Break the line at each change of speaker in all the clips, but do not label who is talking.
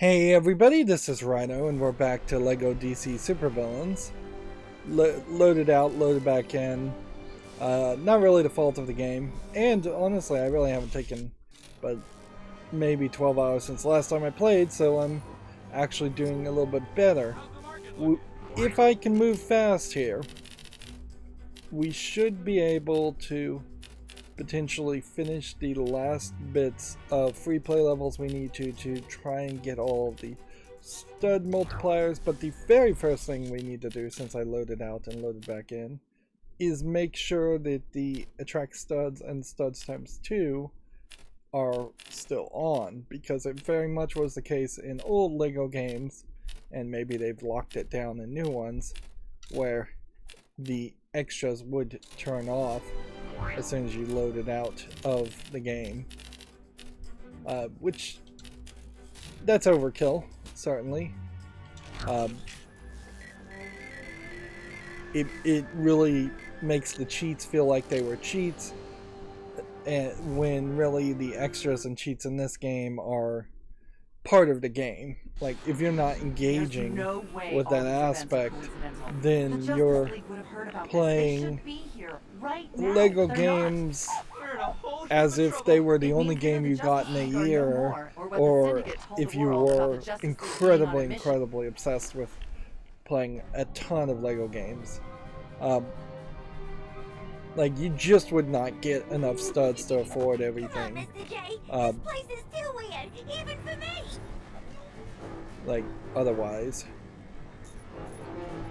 Hey everybody, this is Rydo, and we're back to LEGO DC Supervillains. Loaded out, loaded back in. Not really the fault of the game, and honestly I really haven't taken but maybe 12 hours since the last time I played, so I'm actually doing a little bit better. If I can move fast here, we should be able to potentially finish the last bits of free play levels we need to try and get all of the stud multipliers. But the very first thing we need to do, since I loaded out and loaded back in, is make sure that the attract studs and studs times 2 are still on, because it very much was the case in old LEGO games, and maybe they've locked it down in new ones, where the extras would turn off as soon as you load it out of the game, which that's overkill, certainly. It really makes the cheats feel like they were cheats, and when really the extras and cheats in this game are part of the game. Like, if you're not engaging with that aspect, then you're playing LEGO games as if they were the only game you got in a year, or if you were incredibly obsessed with playing a ton of LEGO games. Like, you just would not get enough studs to afford everything.
This place is too weird, even for me.
Like, otherwise.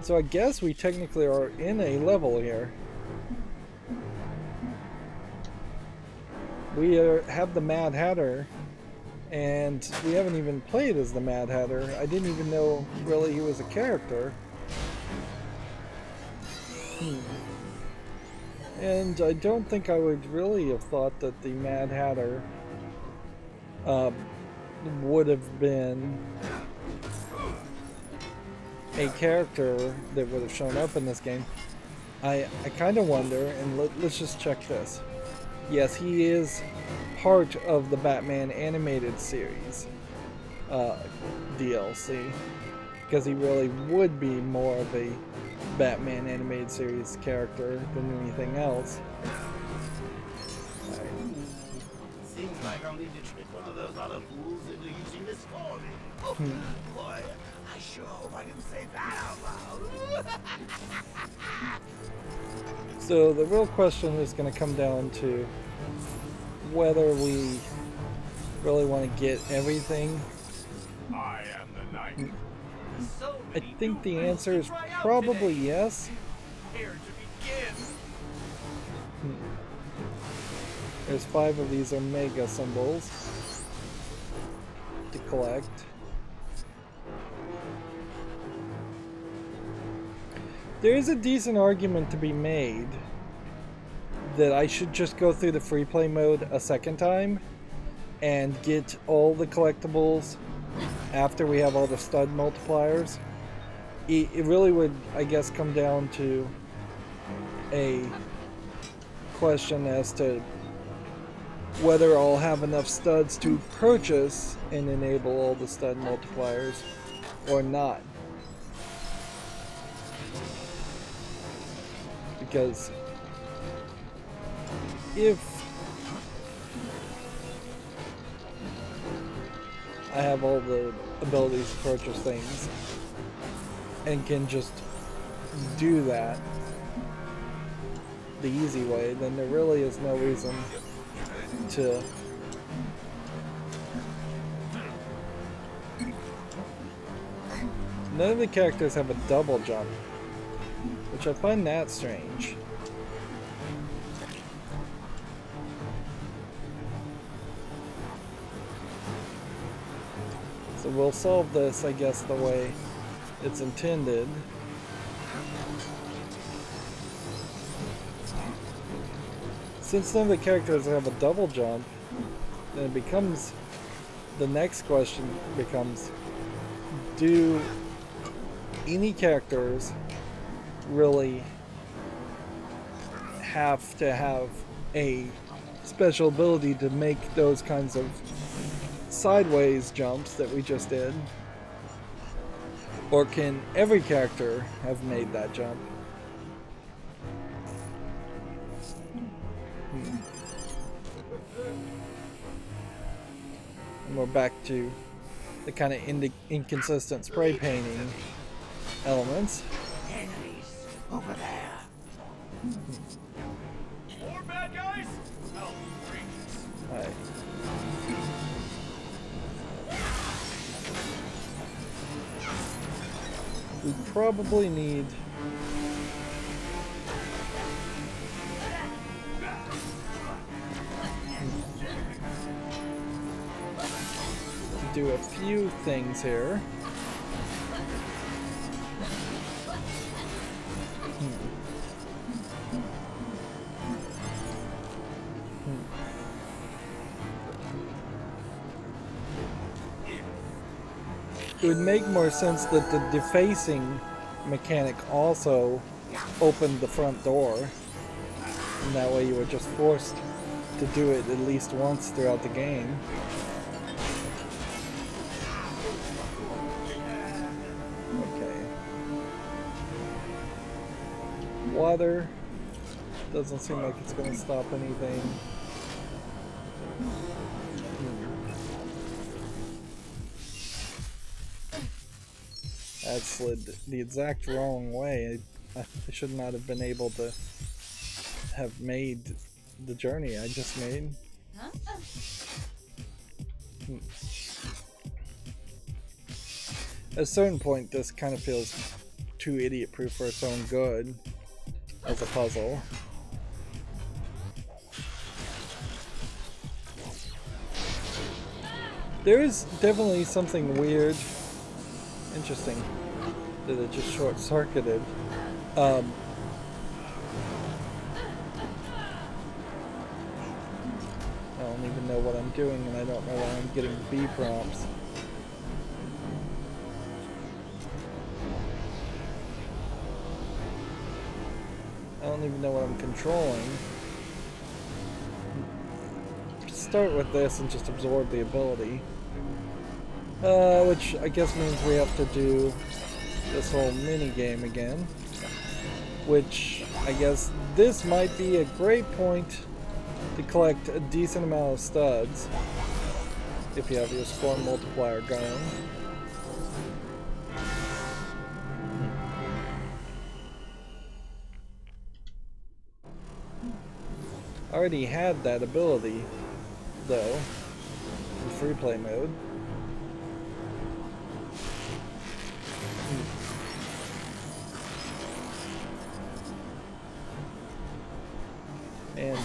So I guess we technically are in a level here. We have the Mad Hatter, and we haven't even played as the Mad Hatter. I didn't even know really he was a character. And I don't think I would really have thought that the Mad Hatter would have been a character that would have shown up in this game. I kind of wonder, and let's just check this. Yes, he is part of the Batman animated series DLC, because he really would be more of a Batman animated series character than anything else. Right.
Seems like I'll need to trick one of those other fools into using this for me. Oh, boy, I sure hope I can say that out loud.
So the real question is going to come down to whether we really want to get everything.
I am the knight.
I think the answer is probably yes.
Here to begin.
There's 5 of these Omega symbols to collect. There is a decent argument to be made that I should just go through the free play mode a second time and get all the collectibles after we have all the stud multipliers. It really would, I guess, come down to a question as to whether I'll have enough studs to purchase and enable all the stud multipliers or not. Because if I have all the abilities to purchase things and can just do that the easy way, then there really is no reason to none of the characters have a double jump, which I find that strange. So we'll solve this, I guess, the way it's intended. Since none of the characters have a double jump, then it becomes, the next question becomes, do any characters really have to have a special ability to make those kinds of sideways jumps that we just did? Or can every character have made that jump? And we're back to the kind of inconsistent spray painting elements.
Enemies over there. More bad guys?
Alright. We probably need to do a few things here. It would make more sense that the defacing mechanic also opened the front door, and that way you were just forced to do it at least once throughout the game. Okay. Water doesn't seem like it's going to stop anything. That slid the exact wrong way. I should not have been able to have made the journey I just made. At a certain point, this kind of feels too idiot-proof for its own good as a puzzle. There is definitely something weird. Interesting that it just short-circuited. I don't even know what I'm doing, and I don't know why I'm getting B prompts. I don't even know what I'm controlling. Start with this and just absorb the ability. Which I guess means we have to do this whole mini game again. Which I guess this might be a great point to collect a decent amount of studs if you have your score multiplier going. I already had that ability though in free play mode. And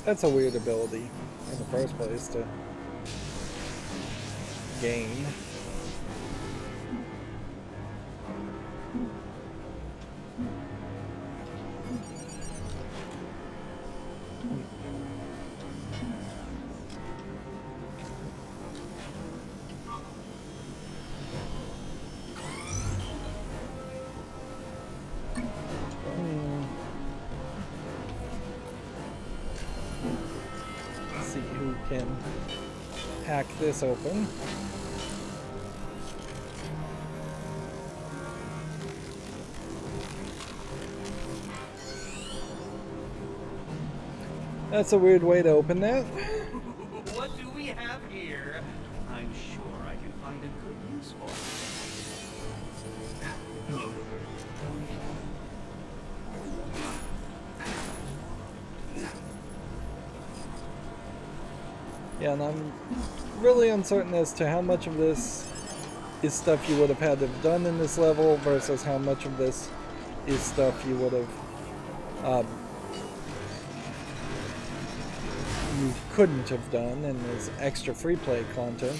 that's a weird ability in the first place to gain. Can hack this open. That's a weird way to open that.
What do we have here? I'm sure I can find a good use for it.
Yeah, and I'm really uncertain as to how much of this is stuff you would have had to have done in this level versus how much of this is stuff you would have you couldn't have done and is extra free play content.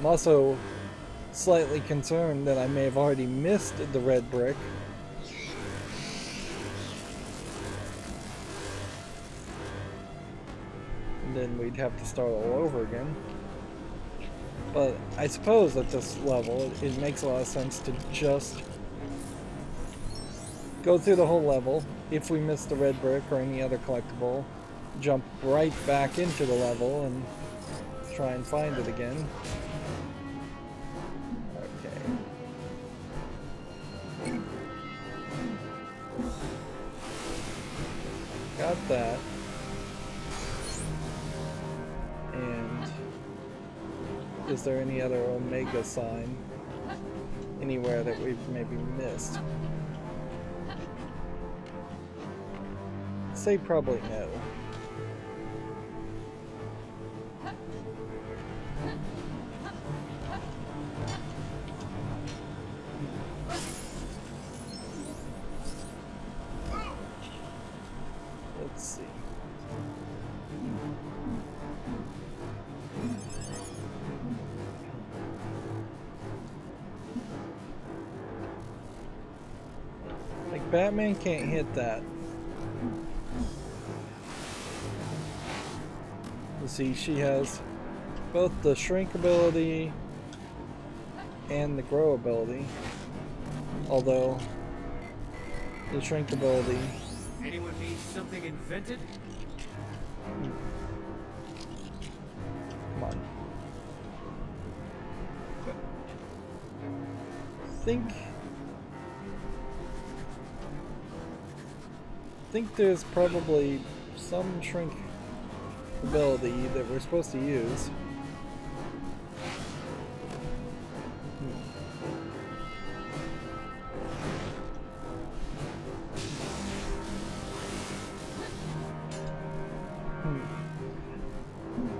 I'm also slightly concerned that I may have already missed the red brick. Then we'd have to start all over again. But I suppose at this level it makes a lot of sense to just go through the whole level if we miss the red brick or any other collectible, jump right back into the level and try and find it again. Okay. Got that. And is there any other Omega sign anywhere that we've maybe missed? I'd say probably no. Let's see. Like, Batman can't hit that. You see, she has both the shrink ability and the grow ability. Although, the shrink ability...
Anyone need something invented?
Come on. Think there's probably some shrink ability that we're supposed to use.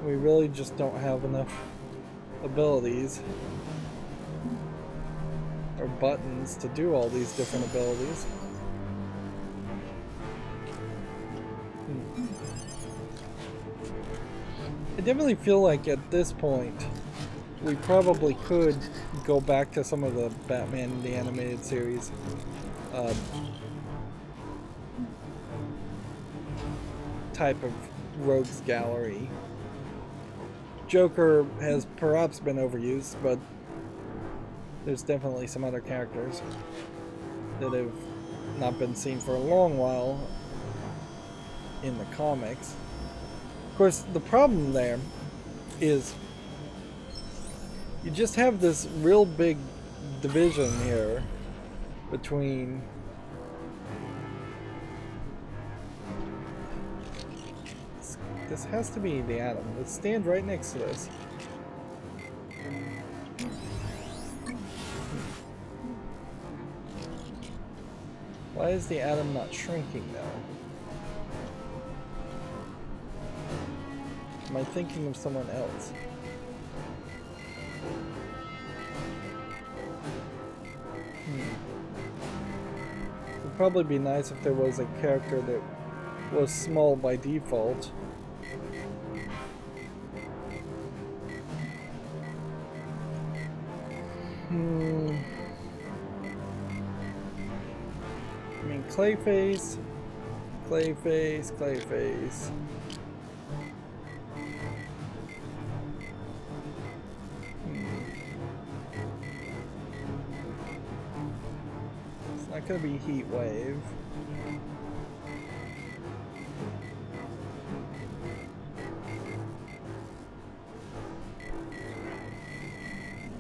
We really just don't have enough abilities or buttons to do all these different abilities. I definitely feel like at this point we probably could go back to some of the Batman the Animated Series. Type of rogues gallery. Joker has perhaps been overused, but there's definitely some other characters that have not been seen for a long while in the comics. Of course, the problem there is you just have this real big division here between this has to be the Atom. Let's stand right next to this. Why is the Atom not shrinking though? Am I thinking of someone else? It would probably be nice if there was a character that was small by default. I mean, Clayface. It's not gonna be Heat Wave.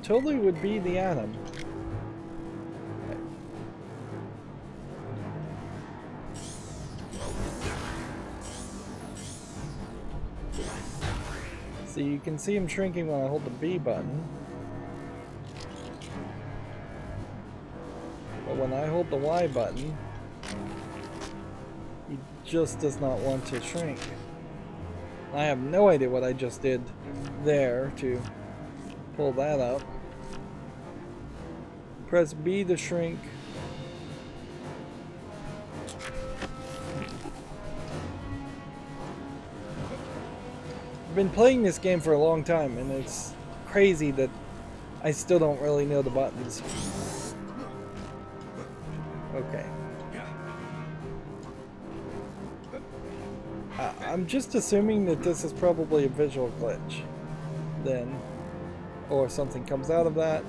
Totally would be the Atom. So you can see him shrinking when I hold the B button. But when I hold the Y button, he just does not want to shrink. I have no idea what I just did there to pull that up. Press B to shrink. I've been playing this game for a long time, and it's crazy that I still don't really know the buttons. Okay. I'm just assuming that this is probably a visual glitch, then, or something comes out of that.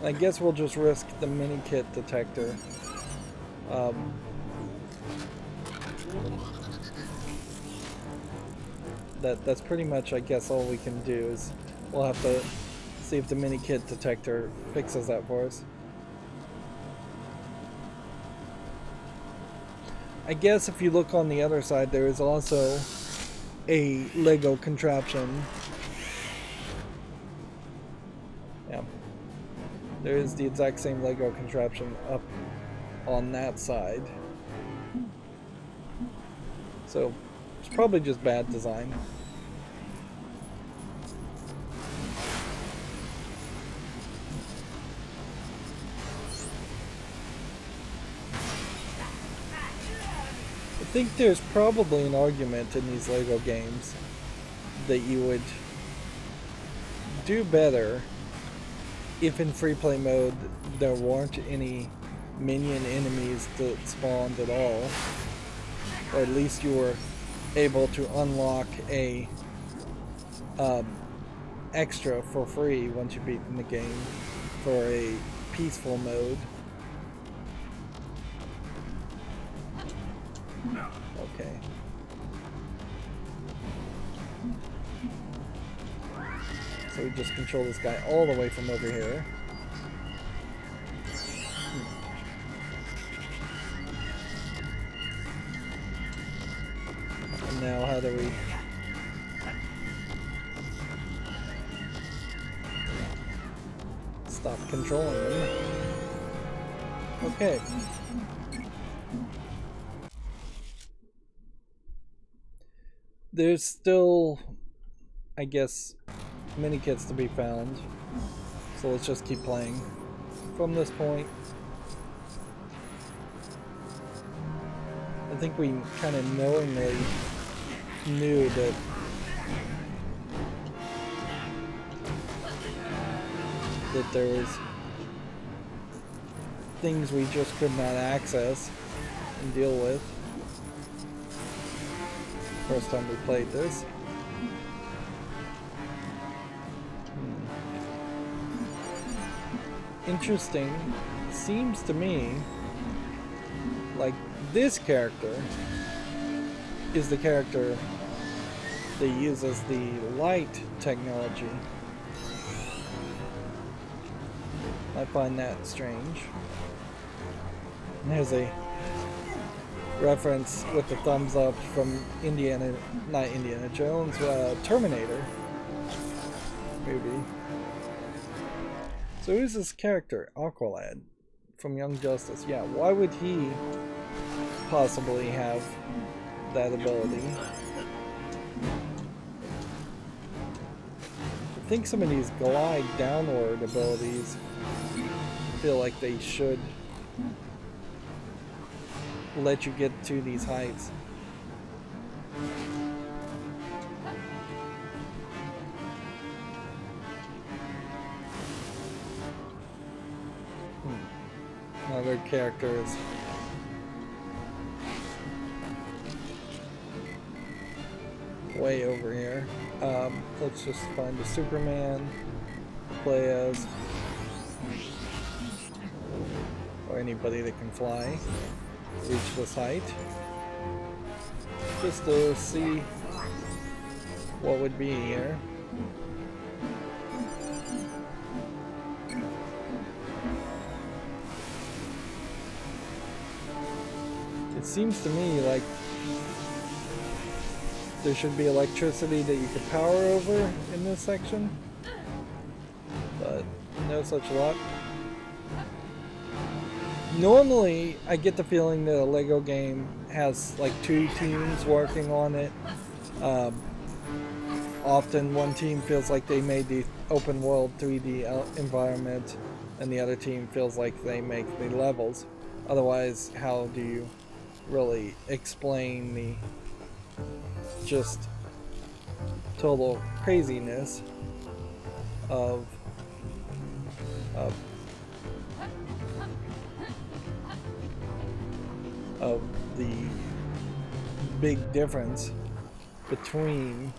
I guess we'll just risk the mini kit detector. That's pretty much, I guess, all we can do is we'll have to see if the mini kit detector fixes that for us. I guess if you look on the other side, there is also a Lego contraption. Yeah. There is the exact same Lego contraption up on that side. So it's probably just bad design. I think there's probably an argument in these Lego games that you would do better if in free play mode there weren't any minion enemies that spawned at all, or at least you were able to unlock a extra for free once you beat the game for a peaceful mode. Okay. So we just control this guy all the way from over here. And now how do we... stop controlling them? Okay. There's still, I guess, mini kits to be found, so let's just keep playing from this point. I think we kind of knowingly knew that there was things we just could not access and deal with. First time we played this. Interesting. Seems to me like this character is the character that uses the light technology. I find that strange. And there's a reference with the thumbs up from not Indiana Jones, Terminator movie. So who's this character? Aqualad from Young Justice. Yeah, why would he possibly have that ability? I think some of these glide downward abilities feel like they should let you get to these heights. Another character is way over here. Let's just find a Superman to play as, or anybody that can fly, reach this height, just to see what would be here. It seems to me like there should be electricity that you could power over in this section, but no such luck. Normally, I get the feeling that a Lego game has like two teams working on it. Often one team feels like they made the open world 3D environment, and the other team feels like they make the levels. Otherwise, how do you really explain the just total craziness of the big difference between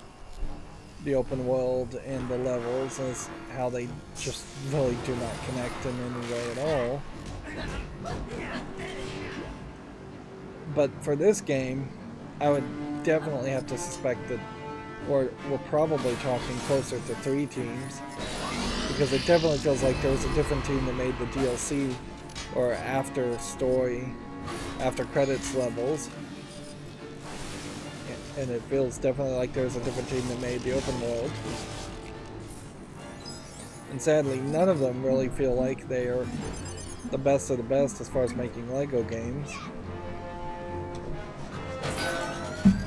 the open world and the levels is how they just really do not connect in any way at all. But for this game, I would definitely have to suspect that we're probably talking closer to 3 teams, because it definitely feels like there was a different team that made the DLC or after story, after credits levels. And it feels definitely like there's a different team that made the open world. And sadly, none of them really feel like they are the best of the best as far as making LEGO games.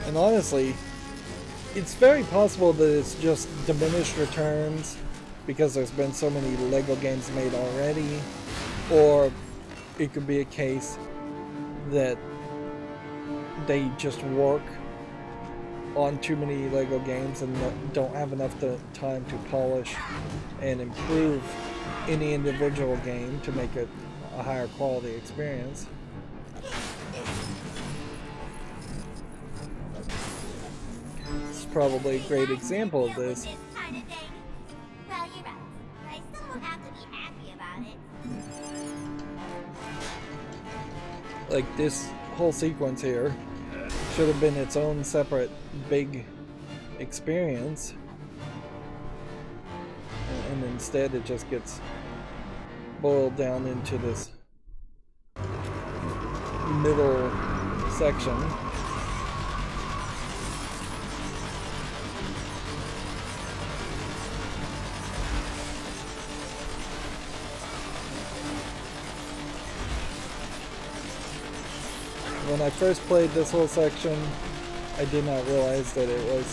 And honestly, it's very possible that it's just diminished returns because there's been so many LEGO games made already, or it could be a case that they just work on too many LEGO games and don't have enough time to polish and improve any individual game to make it a higher quality experience. This is probably a great example of this.
Well, you're right. I still don't have to be happy about it.
Like, this whole sequence here should have been its own separate big experience, and instead it just gets boiled down into this middle section. When I first played this whole section, I did not realize that it was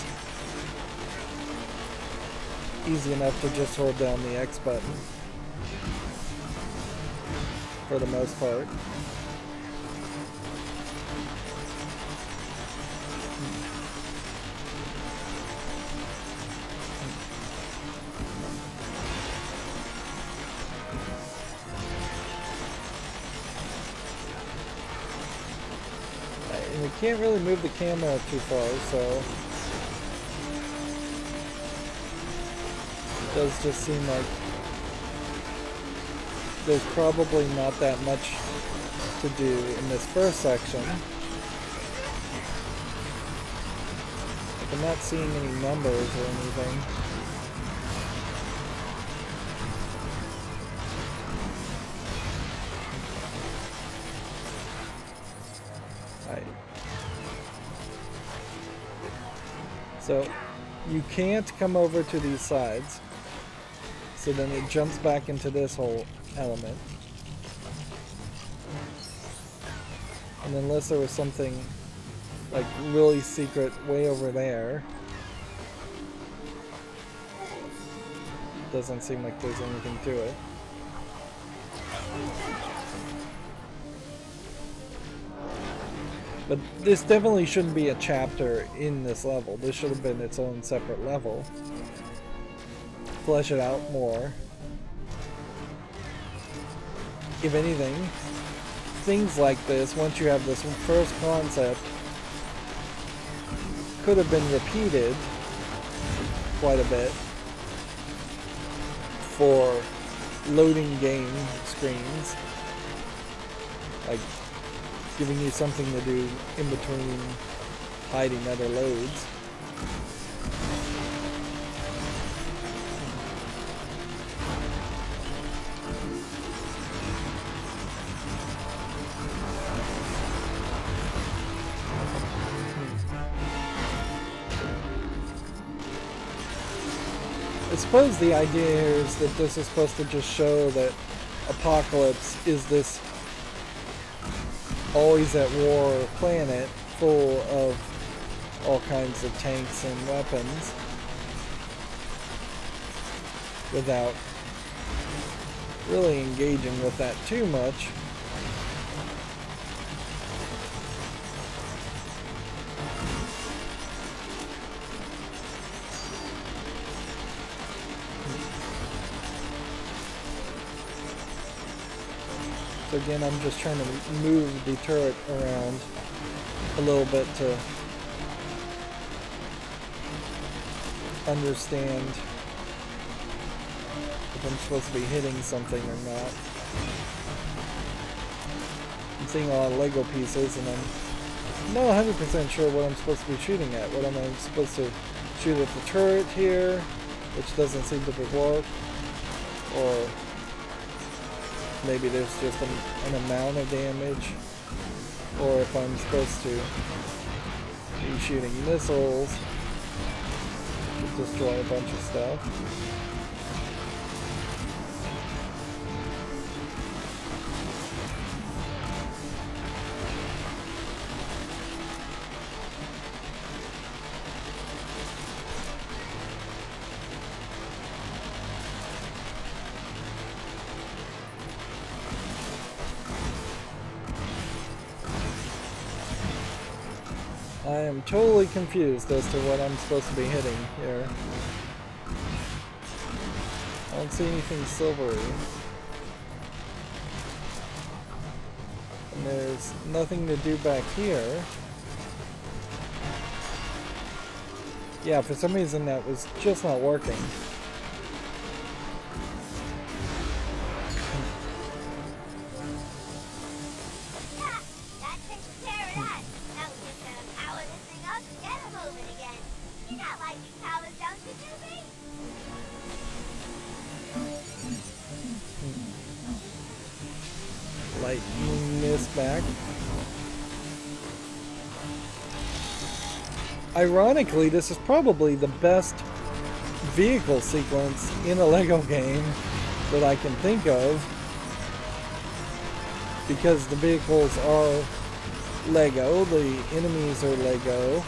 easy enough to just hold down the X button for the most part. And we can't really move the camera too far, so it does just seem like there's probably not that much to do in this first section. Like, I'm not seeing any numbers or anything. So you can't come over to these sides, so then it jumps back into this whole element. And unless there was something like really secret way over there, doesn't seem like there's anything to it. But this definitely shouldn't be a chapter in this level. This should have been its own separate level. Flesh it out more. If anything, things like this, once you have this first concept, could have been repeated quite a bit for loading game screens. Like, giving you something to do in between hiding other loads. I suppose the idea here is that this is supposed to just show that Apocalypse is this always at war planet full of all kinds of tanks and weapons without really engaging with that too much. So again, I'm just trying to move the turret around a little bit to understand if I'm supposed to be hitting something or not. I'm seeing a lot of Lego pieces and I'm not 100% sure what I'm supposed to be shooting at. What am I supposed to shoot at the turret here, which doesn't seem to work, or maybe there's just an amount of damage, or if I'm supposed to be shooting missiles to destroy a bunch of stuff. I am totally confused as to what I'm supposed to be hitting here. I don't see anything silvery. And there's nothing to do back here. Yeah, for some reason that was just not working. Lightning this back. Ironically, this is probably the best vehicle sequence in a Lego game that I can think of, because the vehicles are Lego, the enemies are Lego.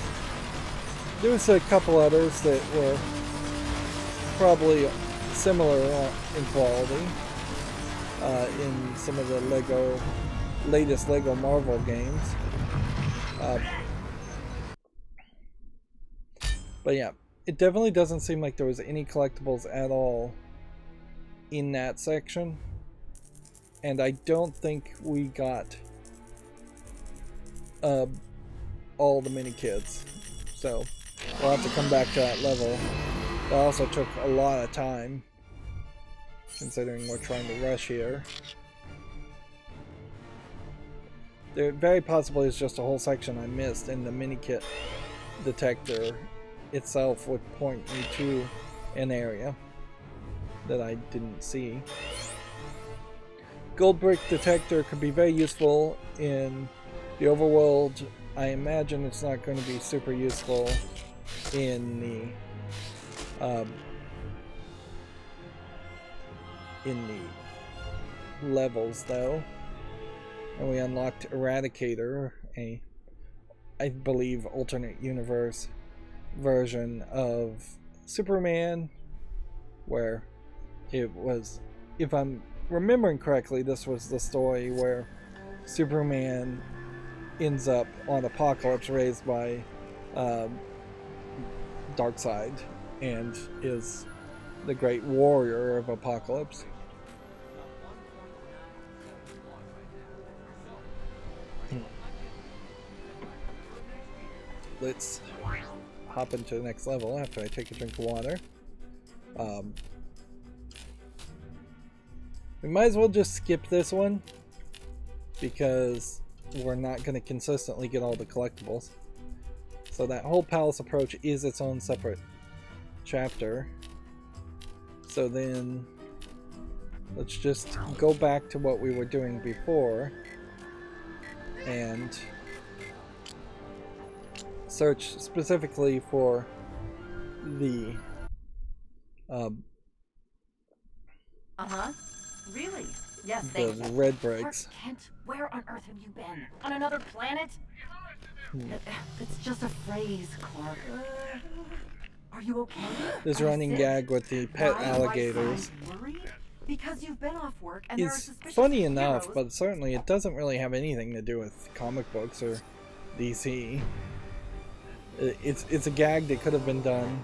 There's a couple others that were probably similar in quality in some of the latest Lego Marvel games. But yeah, it definitely doesn't seem like there was any collectibles at all in that section. And I don't think we got all the mini kits. So we'll have to come back to that level. That also took a lot of time, considering we're trying to rush here. There very possibly is just a whole section I missed, and the mini kit detector itself would point me to an area that I didn't see. Gold brick detector could be very useful in the overworld. I imagine it's not going to be super useful in the levels though. And we unlocked Eradicator, I believe alternate universe version of Superman, where it was, if I'm remembering correctly, this was the story where Superman ends up on Apocalypse raised by Darkseid and is the great warrior of Apocalypse. Let's hop into the next level after I take a drink of water. We might as well just skip this one because we're not going to consistently get all the collectibles. So that whole palace approach is its own separate chapter. So then let's just go back to what we were doing before and search specifically for the
Really? Yes,
the
thank you.
red bricks.
Clark Kent, where on earth have you been? On another planet? It's just a phrase, Clark. Are you okay?
This
Are you
running
sick?
gag with the pet
Why
alligators
do I sound worried? Because you've been off work and there are
is
suspicious
funny enough,
heroes.
but certainly it doesn't really have anything to do with comic books or DC. It's a gag that could have been done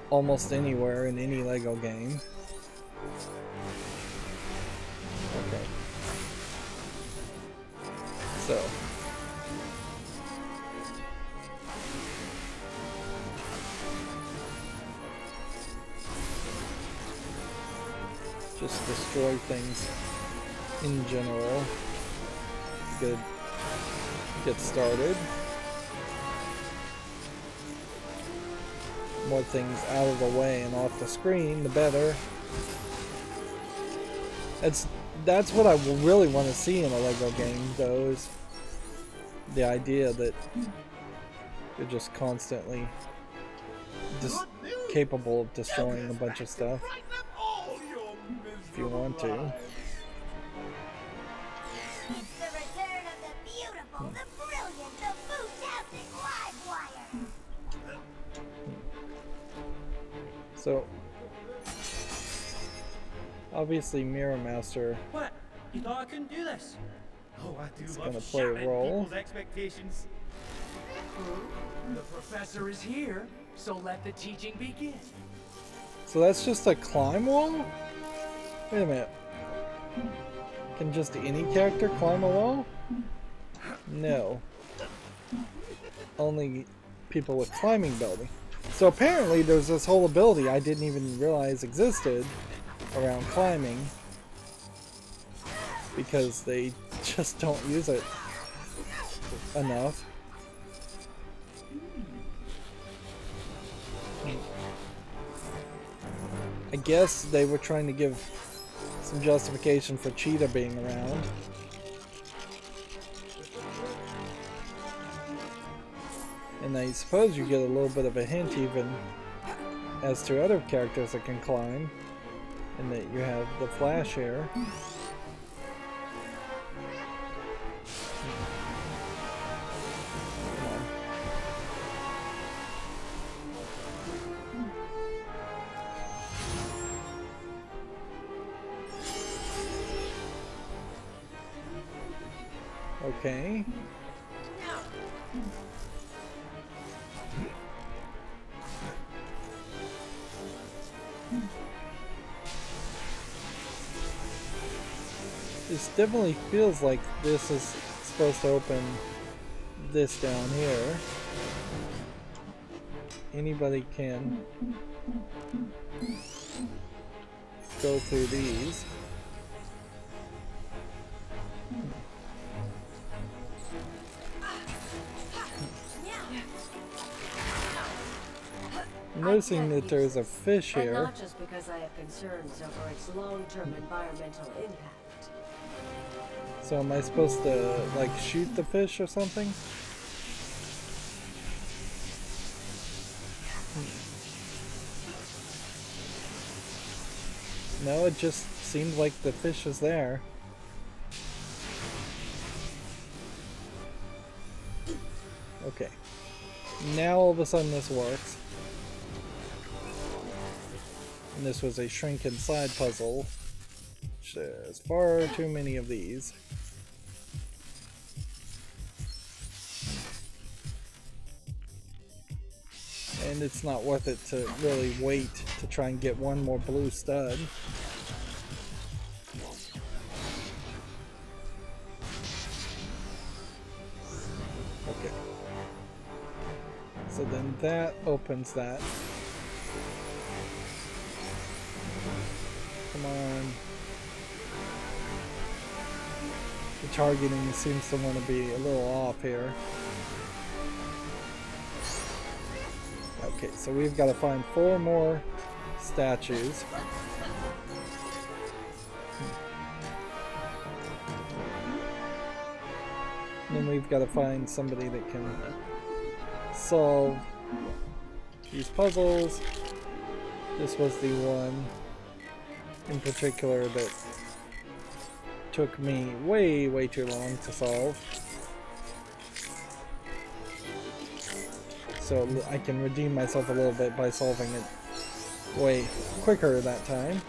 almost anywhere in any Lego game. Okay. So. just destroy things in general. Good. Get started. More things out of the way and off the screen, the better. That's what I really want to see in a Lego game, though, is the idea that you're just constantly capable of destroying a bunch of stuff if you want to.
It's the return of the beautiful, the brilliant, the fantastic live wire.
So, obviously Mirror Master
What? You thought I couldn't do this? Oh, I do
is
love
going to play a
shattering
role.
people's expectations. The professor is here, so let the teaching begin.
So that's just a climb wall? Wait a minute. Can just any character climb a wall? No. Only people with climbing ability. So apparently there's this whole ability I didn't even realize existed around climbing, because they just don't use it enough. I guess they were trying to give some justification for Cheetah being around. And I suppose you get a little bit of a hint even as to other characters that can climb, and that you have the Flash here. Okay. This definitely feels like this is supposed to open this down here. Anybody can go through these. I'm noticing that there's a fish
And
here.
not just because I have concerns over its long-term environmental impact.
So am I supposed to, like, shoot the fish or something? No, it just seemed like the fish is there. Okay. Now all of a sudden this works. And this was a shrink inside puzzle. Which there's far too many of these. And it's not worth it to really wait to try and get one more blue stud. Okay. So then that opens that. Come on. The targeting seems to want to be a little off here. Okay, so we've got to find 4 more statues. And then we've got to find somebody that can solve these puzzles. This was the one in particular that took me way too long to solve. So I can redeem myself a little bit by solving it way quicker that time.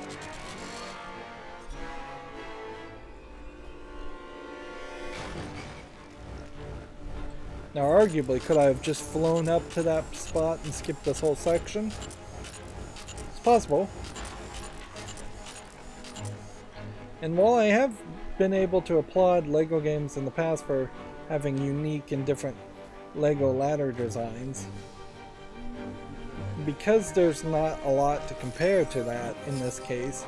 Now arguably, could I have just flown up to that spot and skipped this whole section? It's possible. And while I have been able to applaud LEGO games in the past for having unique and different LEGO ladder designs, because there's not a lot to compare to that in this case,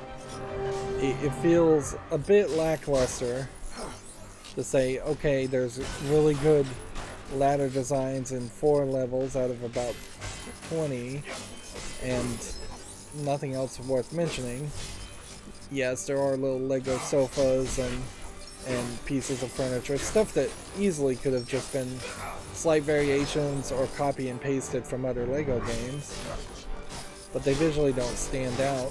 it feels a bit lackluster to say, okay, there's really good ladder designs in 4 levels out of about 20, and nothing else worth mentioning. Yes, there are little Lego sofas and pieces of furniture, stuff that easily could have just been slight variations or copy and pasted from other Lego games, but they visually don't stand out.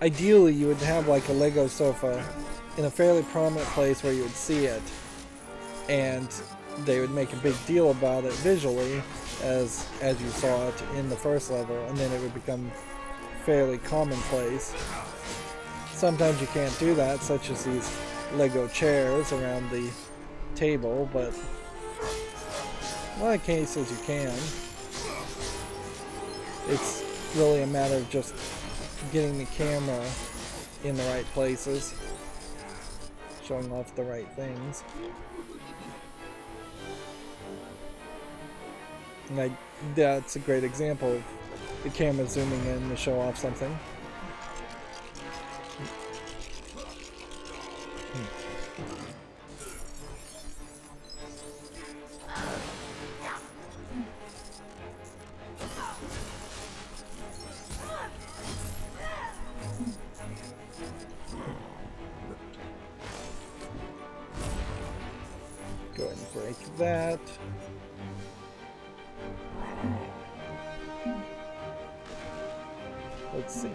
Ideally, you would have like a Lego sofa in a fairly prominent place where you would see it, and they would make a big deal about it visually as you saw it in the first level, and then it would become fairly commonplace. Sometimes you can't do that, such as these Lego chairs around the table, but in a lot of cases you can. It's really a matter of just getting the camera in the right places, showing off the right things. And that's a great example of the camera zooming in to show off something. Go ahead and break that. Let's see.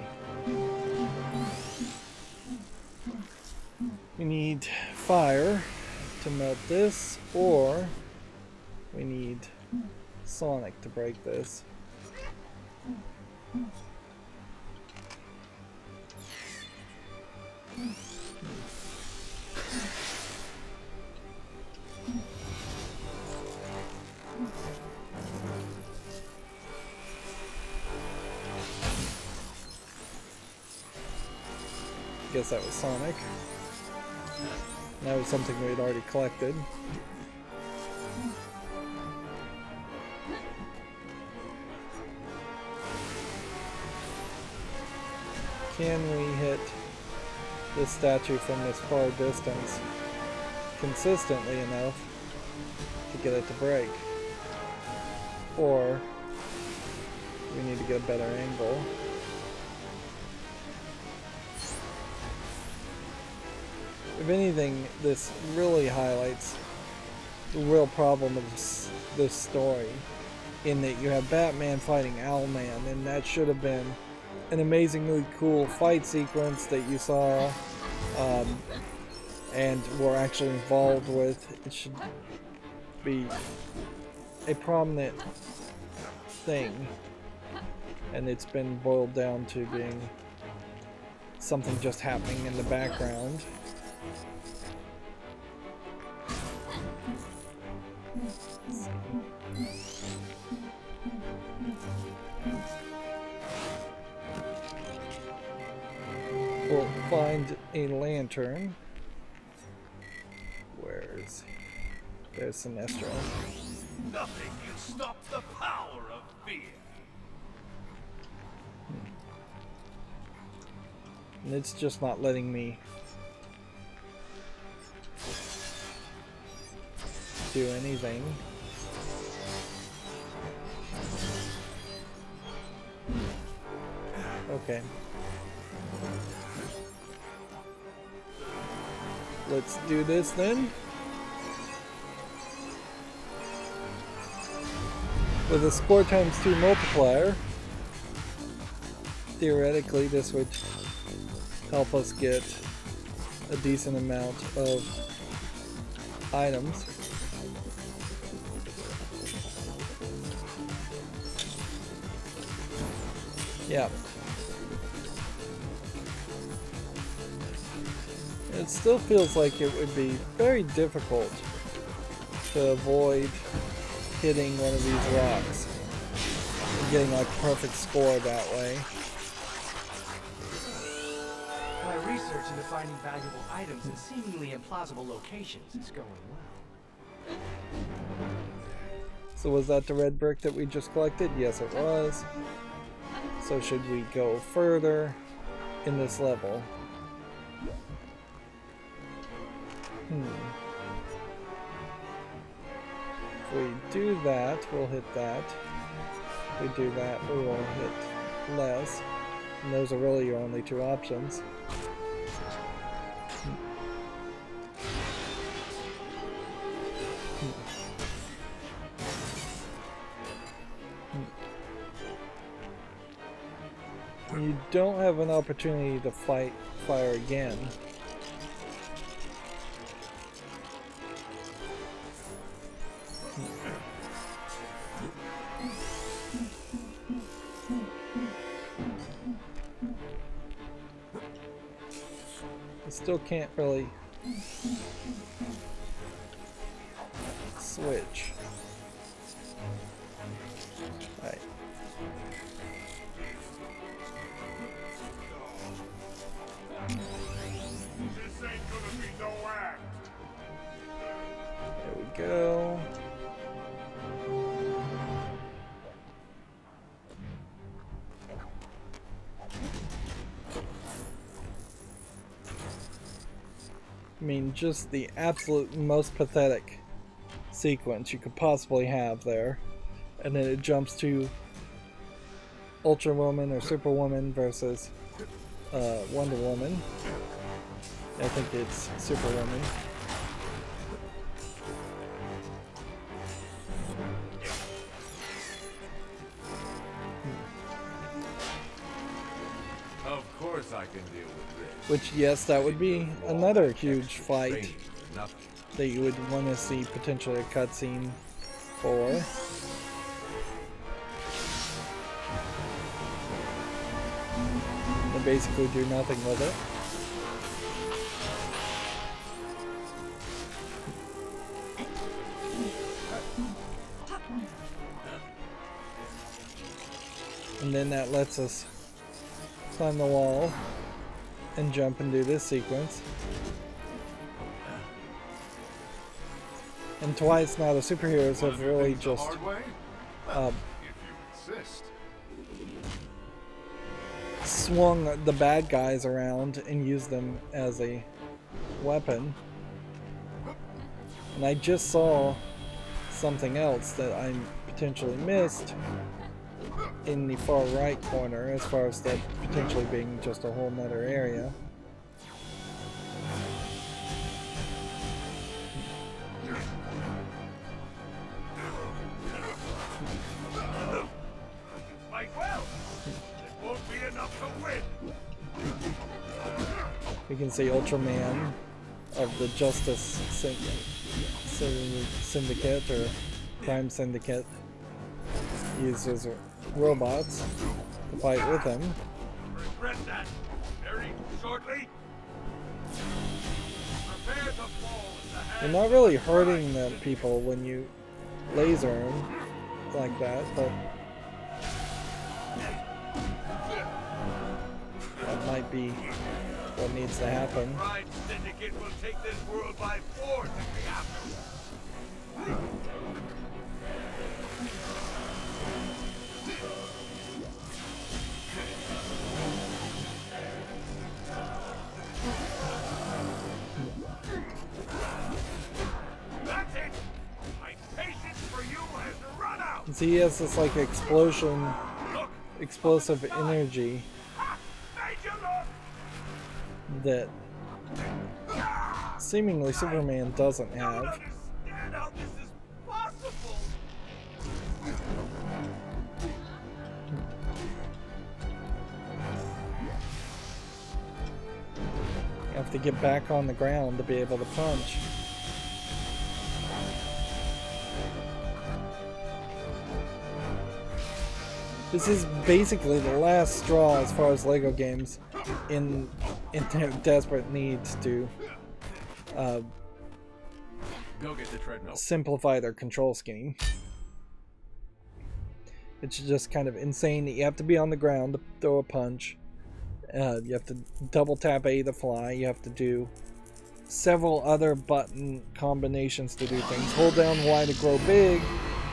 We need fire to melt this, or we need Sonic to break this. Guess that was Sonic. That was something we had already collected. Can we hit this statue from this far distance consistently enough to get it to break? Or we need to get a better angle. If anything, this really highlights the real problem of this story, in that you have Batman fighting Owlman, and that should have been an amazingly cool fight sequence that you saw and were actually involved with. It should be a prominent thing, and it's been boiled down to being something just happening in the background. We'll find a lantern. There's Sinestro.
Nothing can stop the power of fear.
And it's just not letting me do anything. Okay. Let's do this then. With a score times 2 multiplier, theoretically this would help us get a decent amount of items. Yeah. It still feels like it would be very difficult to avoid hitting one of these rocks and getting like a perfect score that way.
My research into finding valuable items in seemingly implausible locations is going well.
So was that the red brick that we just collected? Yes, it was. So should we go further in this level? If we do that, we'll hit that. If we do that, we will hit less. And those are really your only two options. You don't have an opportunity to fire again. You still can't really switch. Right.
This ain't gonna be no act.
There we go. I mean, just the absolute most pathetic sequence you could possibly have there. And then it jumps to Ultra Woman or Superwoman versus Wonder Woman. I think it's Superwoman.
Of course I can deal with this.
Which, yes, that would be another huge fight
Training for nothing.
that you would want to see potentially a cutscene for. They basically do nothing with it. And then that lets us climb the wall and jump and do this sequence. And twice now the superheroes have really just
If you insist.
swung the bad guys around and used them as a weapon. And I just saw something else that I potentially missed in the far right corner, as far as that potentially being just a whole nother area.
Fight well. It won't be enough to win.
We can see Ultraman of the Justice Syndicate or Crime Syndicate uses robots to fight with him.
Regret that very shortly. Prepare to fall in the hands.
You're not really hurting the people when you laser them like that, but that might be what needs to happen.
Pride Syndicate will take this world by force if we have to. That's it. My patience for you has run out.
See, he has this like explosion,
Look,
explosive energy
made you look.
that seemingly Superman doesn't
Don't
have.
understand how this is possible.
You have to get back on the ground to be able to punch. This is basically the last straw as far as LEGO games in their desperate needs to
Go get the treadmill.
simplify their control scheme. It's just kind of insane that you have to be on the ground to throw a punch. You have to double tap A to fly. You have to do several other button combinations to do things. Hold down Y to grow big.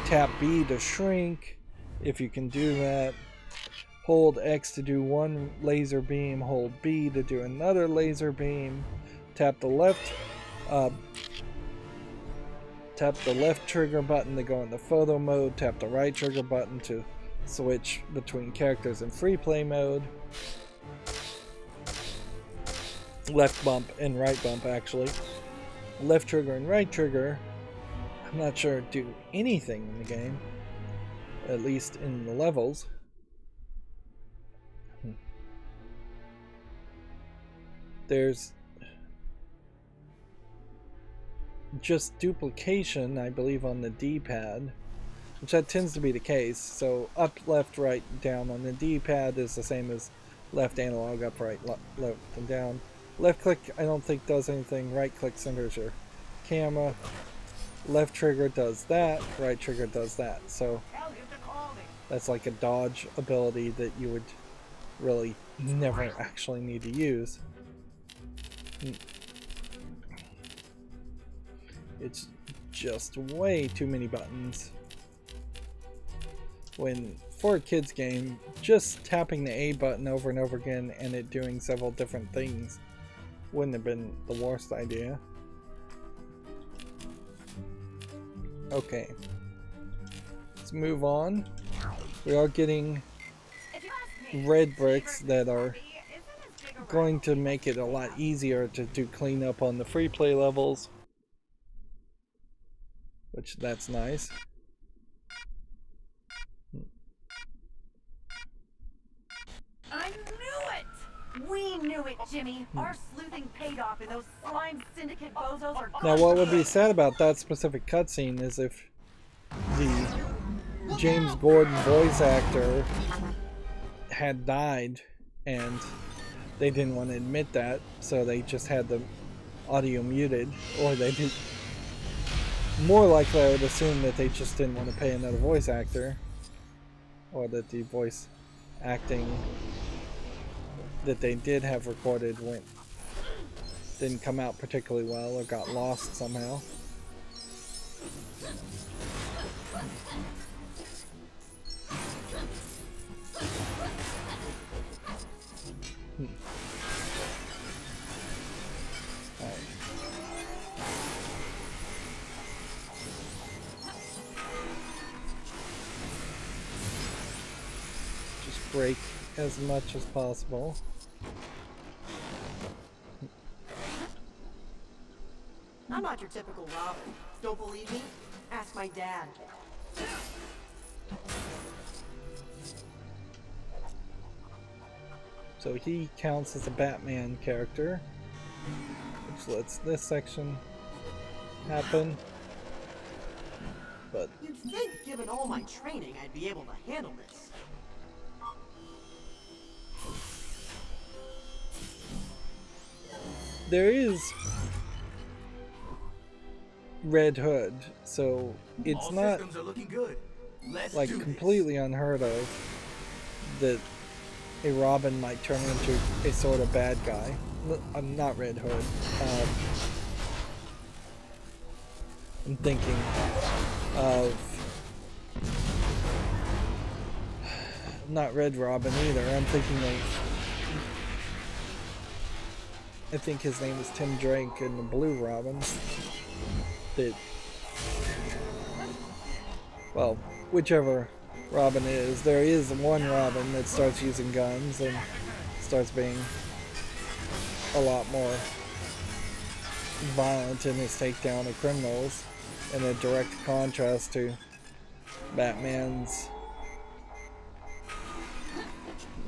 Tap B to shrink, if you can do that. Hold X to do one laser beam, hold B to do another laser beam. Tap the left trigger button to go into photo mode. Tap the right trigger button to switch between characters in free play mode. Left bump and right bump, actually. Left trigger and right trigger, I'm not sure do anything in the game, at least in the levels. There's just duplication, I believe, on the D-pad, which that tends to be the case. So up, left, right, down on the D-pad is the same as left analog, up, right, left, and down. Left click I don't think does anything. Right click centers your camera. Left trigger does that. Right trigger does that. So that's like a dodge ability that you would really never actually need to use. It's just way too many buttons. When for a kids game, just tapping the A button over and over again and it doing several different things wouldn't have been the worst idea. Okay, let's move on. We are getting red bricks that are going to make it a lot easier to do cleanup on the free play levels, which that's nice.
I knew it! We knew it, Jimmy. Our sleuthing paid off, and those slime syndicate bozos are gone.
Now what would be sad about that specific cutscene is if the James Gordon voice actor had died and they didn't want to admit that, so they just had the audio muted, or they did. More likely I would assume that they just didn't want to pay another voice actor, or that the voice acting that they did have recorded didn't come out particularly well or got lost somehow. Alright. Just break as much as possible.
I'm not your typical Robin. Don't believe me? Ask my dad.
So he counts as a Batman character, which lets this section happen. But
You'd think, given all my training, I'd be able to handle this.
there is Red Hood, so it's
All
not
systems are looking good. Let's
like
do this.
completely unheard of that a Robin might turn into a sort of bad guy. Not Red Hood. I'm thinking of not Red Robin either. I'm thinking of, I think his name is Tim Drake in the Blue Robin. That, well, whichever Robin is, there is one Robin that starts using guns and starts being a lot more violent in his takedown of criminals, in a direct contrast to Batman's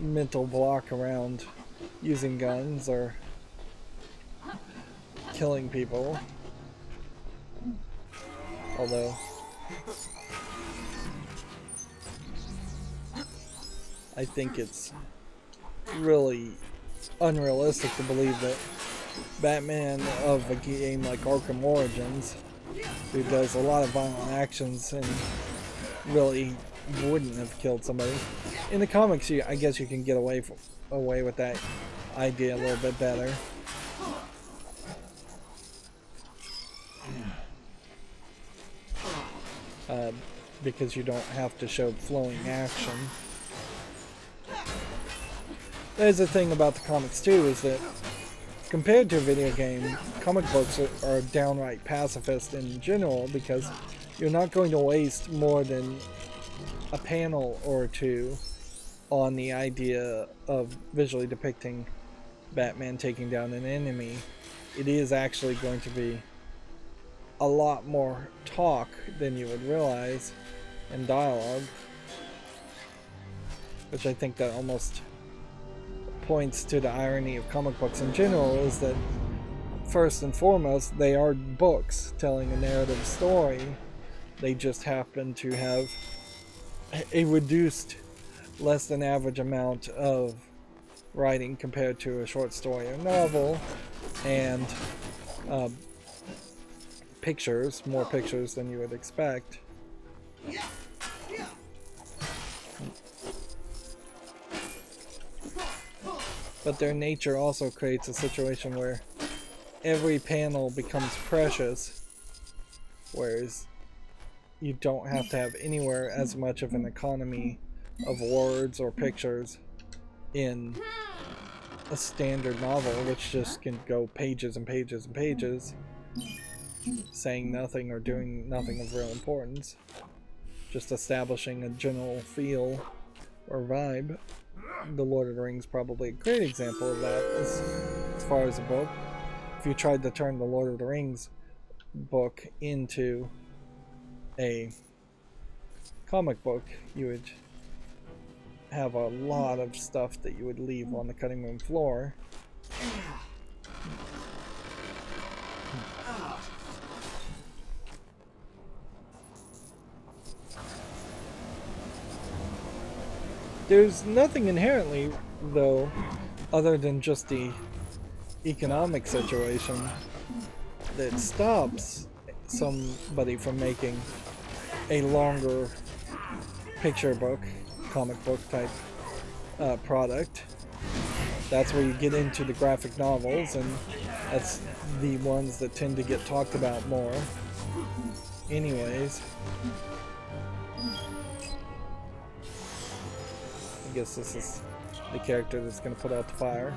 mental block around using guns or killing people. Although I think it's really unrealistic to believe that Batman of a game like Arkham Origins, who does a lot of violent actions and really wouldn't have killed somebody. In the comics, I guess you can get away with that idea a little bit better. Because you don't have to show flowing action. there's the thing about the comics too, is that compared to a video game, comic books are downright pacifist in general, because you're not going to waste more than a panel or two on the idea of visually depicting Batman taking down an enemy. It is actually going to be a lot more talk than you would realize, and dialogue, which I think that almost points to the irony of comic books in general, is that first and foremost they are books telling a narrative story. They just happen to have a reduced, less than average amount of writing compared to a short story or novel, and pictures, more pictures than you would expect. But their nature also creates a situation where every panel becomes precious, whereas you don't have to have anywhere as much of an economy of words or pictures in a standard novel, which just can go pages and pages and pages, saying nothing or doing nothing of real importance, just establishing a general feel or vibe. The Lord of the Rings probably a great example of that as far as a book. If you tried to turn the Lord of the Rings book into a comic book, you would have a lot of stuff that you would leave on the cutting room floor. There's nothing inherently, though, other than just the economic situation that stops somebody from making a longer picture book, comic book type product. That's where you get into the graphic novels, and that's the ones that tend to get talked about more. Anyways, I guess this is the character that's going to put out the fire.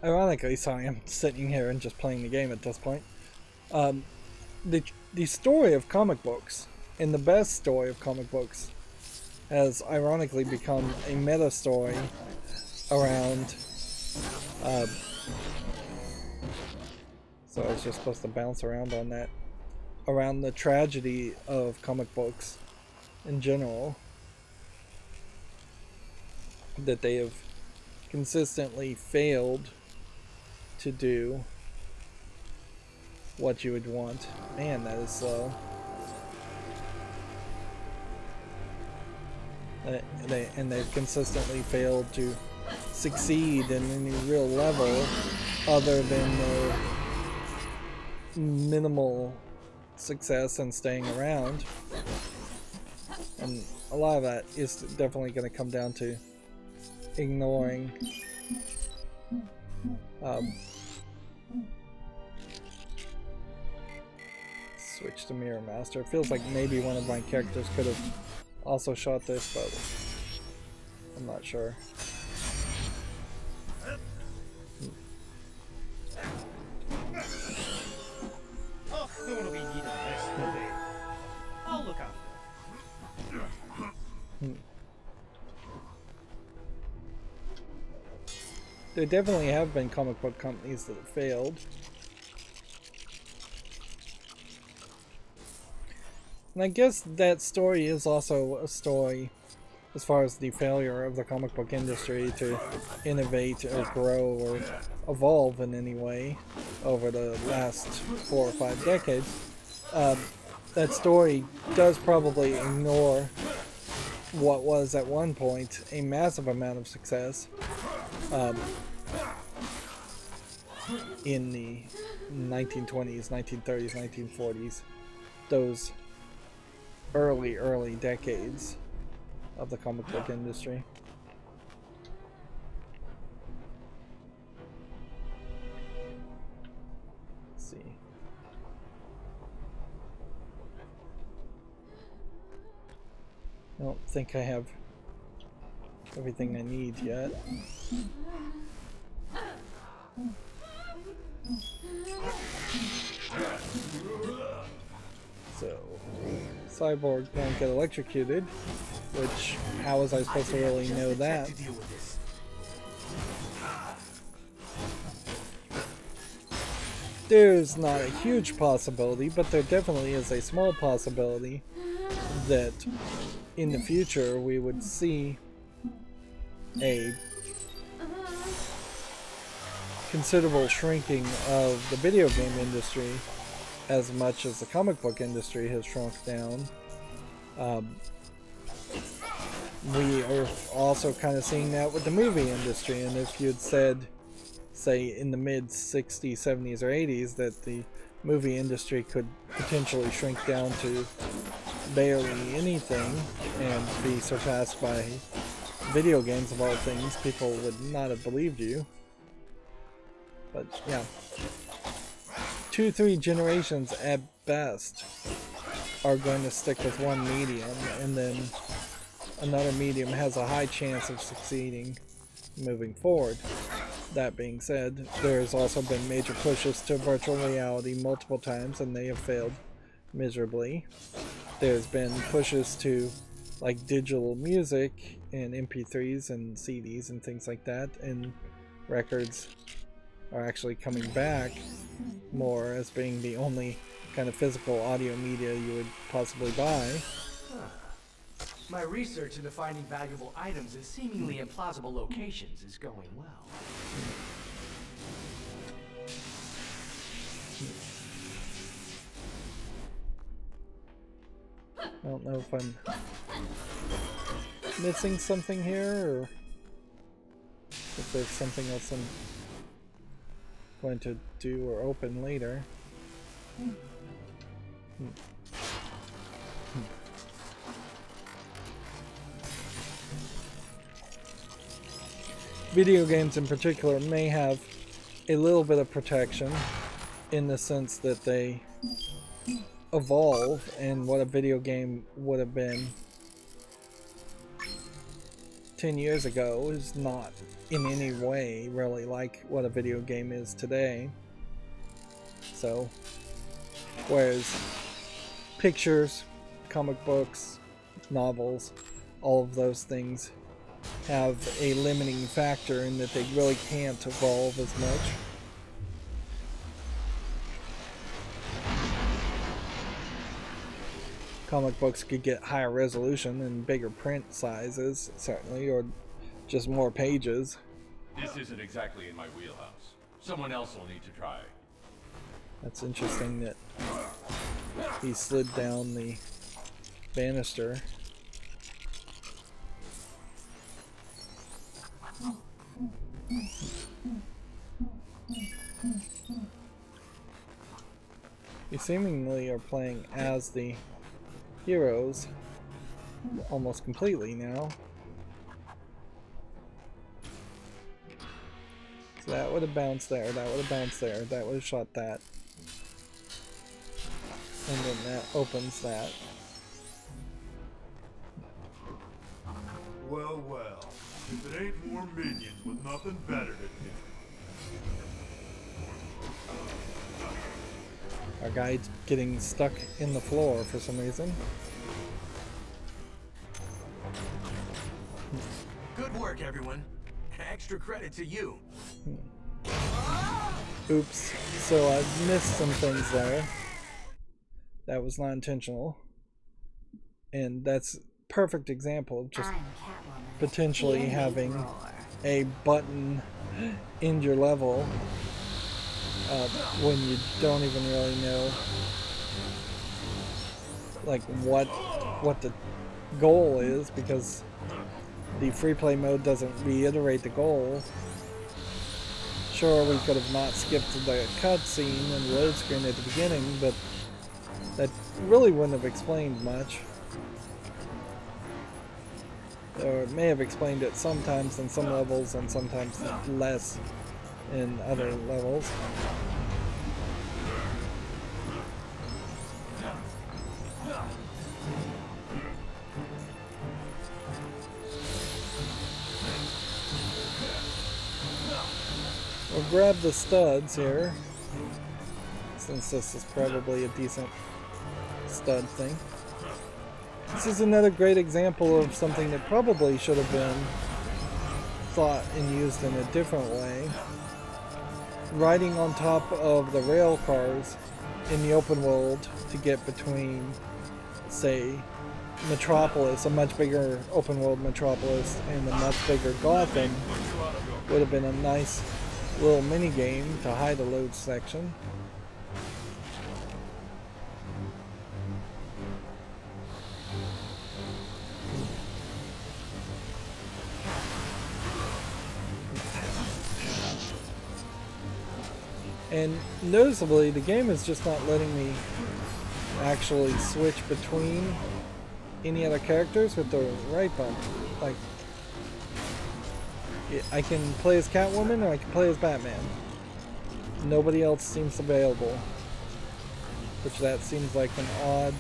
Ironically, sorry, I'm sitting here and just playing the game at this point. The story of comic books, and the best story of comic books, has ironically become a meta story around. So I was just supposed to bounce around on that. Around the tragedy of comic books in general, that they have consistently failed to do what you would want. Man, that is slow. And they've consistently failed to succeed in any real level other than their minimal success and staying around. And a lot of that is definitely going to come down to ignoring switch to Mirror Master. It feels like maybe one of my characters could have also shot this, but I'm not sure.
Oh, no one will be needing this. I'll look after it.
There definitely have been comic book companies that have failed. And I guess that story is also a story as far as the failure of the comic book industry to innovate or grow or evolve in any way over the last 4 or 5 decades. That story does probably ignore what was at one point a massive amount of success in the 1920s, 1930s, 1940s, those early decades of the comic book industry. Let's see. I don't think I have everything I need yet. So, Cyborg can't get electrocuted, which, how was I supposed to really know that? There's not a huge possibility, but there definitely is a small possibility that in the future we would see a considerable shrinking of the video game industry as much as the comic book industry has shrunk down. We are also kind of seeing that with the movie industry, and if you'd said, say, in the mid-60s, 70s, or 80s that the movie industry could potentially shrink down to barely anything and be surpassed by video games of all things, people would not have believed you. But yeah, 2-3 generations at best are going to stick with one medium, and then another medium has a high chance of succeeding moving forward. That being said, there's also been major pushes to virtual reality multiple times, and they have failed miserably. There's been pushes to like digital music and MP3s and CDs and things like that, and records are actually coming back more as being the only kind of physical audio media you would possibly buy.
My research into finding valuable items in seemingly implausible locations is going well.
I don't know if I'm missing something here, or if there's something else I'm going to do or open later. Video games in particular may have a little bit of protection in the sense that they evolve, and what a video game would have been 10 years ago is not in any way really like what a video game is today. So, whereas pictures, comic books, novels, all of those things have a limiting factor in that they really can't evolve as much. Comic books could get higher resolution and bigger print sizes, certainly, or just more pages.
This isn't exactly in my wheelhouse. Someone else will need to try.
That's interesting that he slid down the banister. You seemingly are playing as the heroes almost completely now. So that would have bounced there, that would have bounced there, that would have shot that. And then that opens that.
Well, well, if it ain't more minions with nothing better to do.
Our guy's getting stuck in the floor for some reason.
Good work, everyone. Extra credit to you.
Oops. So I've missed some things there. That was not intentional. And that's perfect example of just
I'm Catwoman.
potentially
Hear me
having
roar.
a button in your level when you don't even really know like what the goal is, because the free play mode doesn't reiterate the goal. Sure, we could have not skipped the cutscene and load screen at the beginning, but that really wouldn't have explained much. Or it may have explained it sometimes in some levels and sometimes less in other levels. We'll grab the studs here, since this is probably a decent stud thing. This is another great example of something that probably should have been thought and used in a different way. Riding on top of the rail cars in the open world to get between, say, Metropolis, a much bigger open world Metropolis, and a much bigger Gotham would have been a nice little mini game to hide a load section. And noticeably, the game is just not letting me actually switch between any other characters with the right button. Like, I can play as Catwoman or I can play as Batman. Nobody else seems available, which that seems like an odd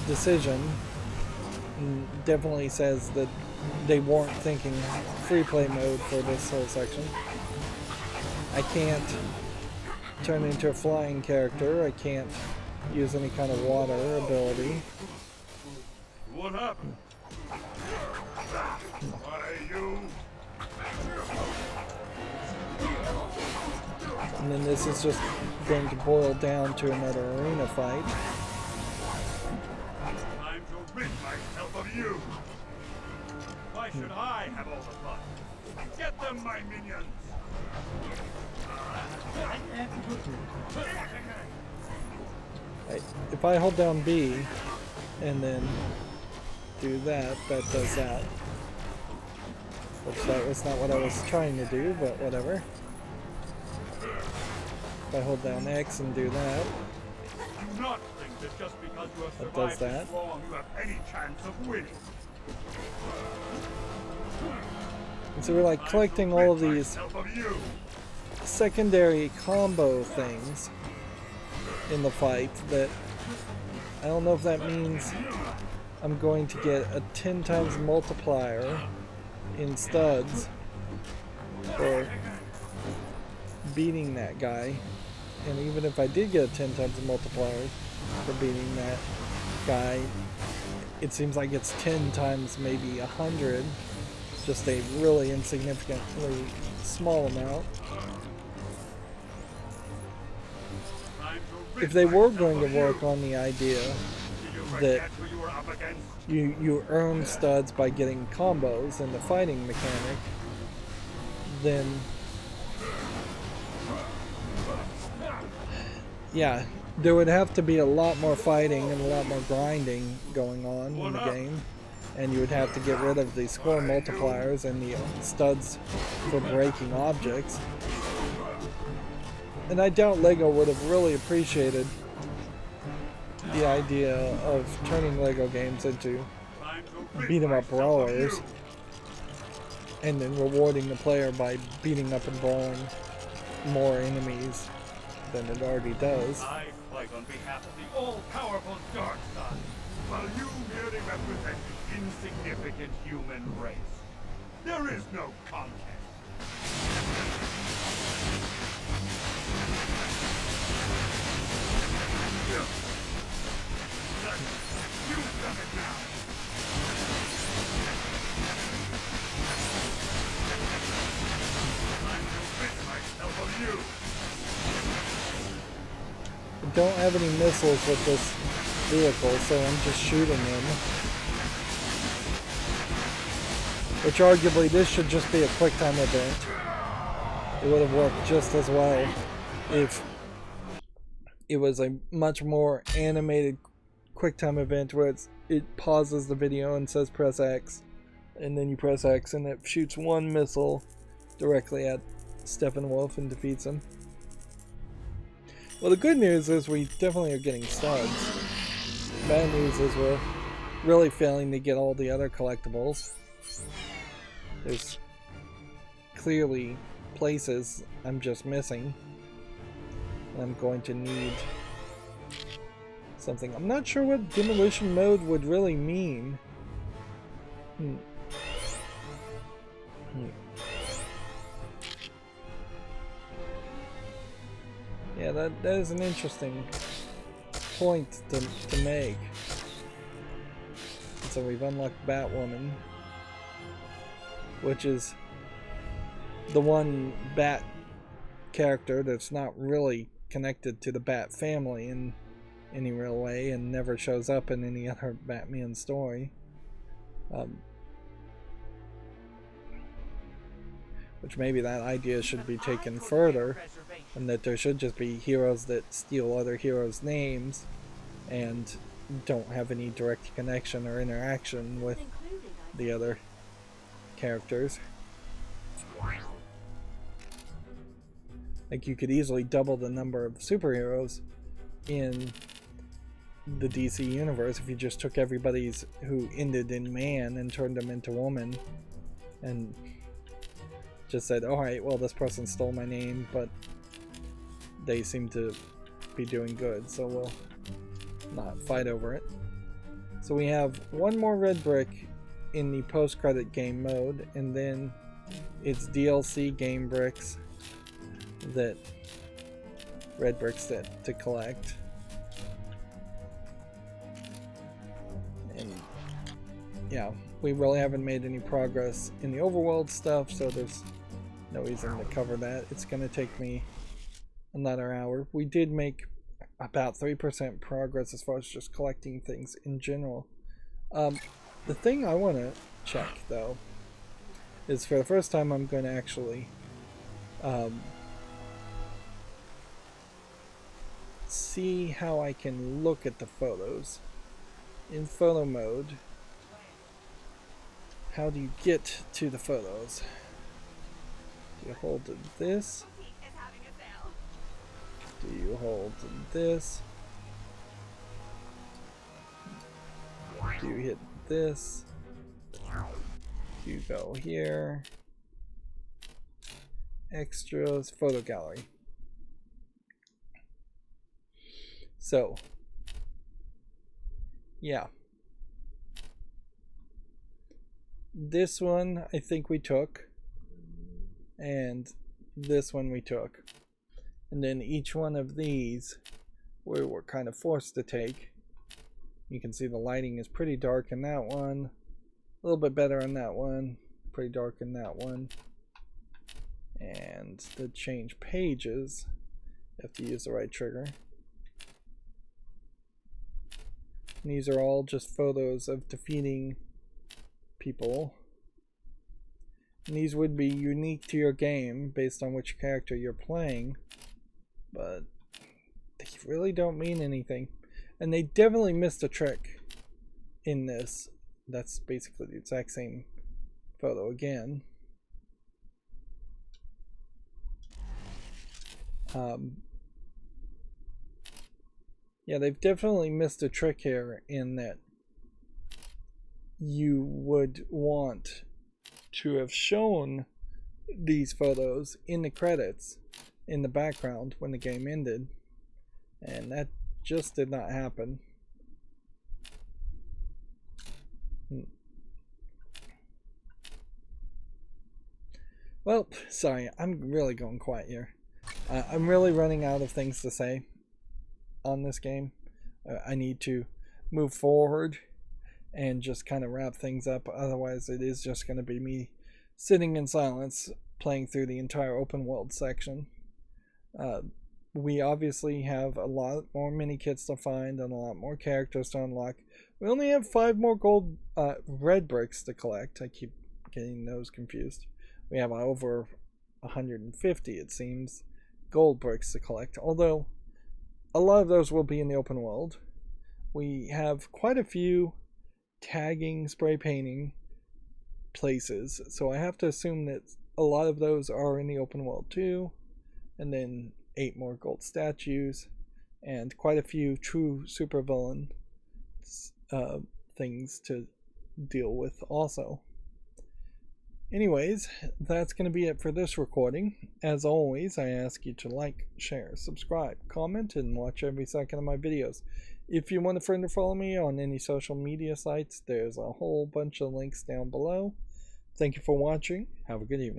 decision. And definitely says that they weren't thinking free play mode for this whole section. I can't turn into a flying character. I can't use any kind of water ability.
What happened? What are you?
And then this is just going to boil down to another arena fight.
Time to rid myself of you. Why should I have all the fun? Get them, my minions.
If I hold down B and then do that, that does that. Which that was not what I was trying to do, but whatever. If I hold down X and do that,
Do not think that just because you have
that does
survived
that.
this long, you have any chance of winning.
And so we're like collecting all of these
Myself of you.
secondary combo things in the fight that I don't know if that means I'm going to get a 10 times multiplier in studs for beating that guy. And even if I did get a 10 times multiplier for beating that guy, it seems like it's 10 times maybe 100, just a really insignificantly small amount. If they were going to work on the idea that you earn studs by getting combos in the fighting mechanic, then yeah, there would have to be a lot more fighting and a lot more grinding going on in the game, and you would have to get rid of the score multipliers and the studs for breaking objects. And I doubt LEGO would have really appreciated the idea of turning LEGO games into beat-em-up brawlers and then rewarding the player by beating up and brawling more enemies than it already does.
I fight on behalf of the all-powerful dark side, while you merely represent the insignificant human race. There is no contest. You've done it now. Time to rid myself of you.
I don't have any missiles with this vehicle, so I'm just shooting them. Which arguably this should just be a quick time event. It would have worked just as well if it was a much more animated quick time event where it pauses the video and says press X, and then you press X and it shoots one missile directly at Steppenwolf and defeats him. Well, the good news is we definitely are getting studs. Bad news is we're really failing to get all the other collectibles. There's clearly places I'm just missing. I'm going to need something. I'm not sure what demolition mode would really mean. Yeah, that is an interesting point to make. So we've unlocked Batwoman, which is the one Bat character that's not really connected to the Bat family in any real way and never shows up in any other Batman story. Which maybe that idea should be taken further, and that there should just be heroes that steal other heroes' names and don't have any direct connection or interaction with the other characters. Like, you could easily double the number of superheroes in the DC universe if you just took everybody's who ended in man and turned them into woman, and just said, alright, well, this person stole my name, but they seem to be doing good, so we'll not fight over it. So we have one more red brick in the post-credit game mode, and then it's DLC game bricks that red bricks that to collect. And yeah, we really haven't made any progress in the overworld stuff, so there's no reason to cover that. It's gonna take me another hour. We did make about 3% progress as far as just collecting things in general. The thing I want to check though is, for the first time, I'm going to actually see how I can look at the photos in photo mode. How do you get to the photos? Do you hold this? Do you hold this? Do you hit this? Do you go here? Extras, photo gallery. So, yeah. This one I think we took, and this one we took. And then each one of these we were kind of forced to take. You can see the lighting is pretty dark in that one, a little bit better in that one, pretty dark in that one. And to change pages, you have to use the right trigger. And these are all just photos of defeating people. And these would be unique to your game based on which character you're playing, but they really don't mean anything. And they definitely missed a trick in this. That's basically the exact same photo again. Yeah, they've definitely missed a trick here in that you would want to have shown these photos in the credits in the background when the game ended, and that just did not happen. Well, sorry, I'm really going quiet here. I'm really running out of things to say on this game. I need to move forward and just kind of wrap things up. Otherwise, it is just going to be me sitting in silence playing through the entire open world section. We obviously have a lot more mini kits to find and a lot more characters to unlock. We only have 5 more gold red bricks to collect. I keep getting those confused. We have over 150, it seems, gold bricks to collect, although a lot of those will be in the open world. We have quite a few tagging, spray painting places, so I have to assume that a lot of those are in the open world too. And then 8 more gold statues, and quite a few true supervillain things to deal with also. Anyways, that's going to be it for this recording. As always, I ask you to like, share, subscribe, comment, and watch every second of my videos. If you want to further follow me on any social media sites, there's a whole bunch of links down below. Thank you for watching. Have a good evening.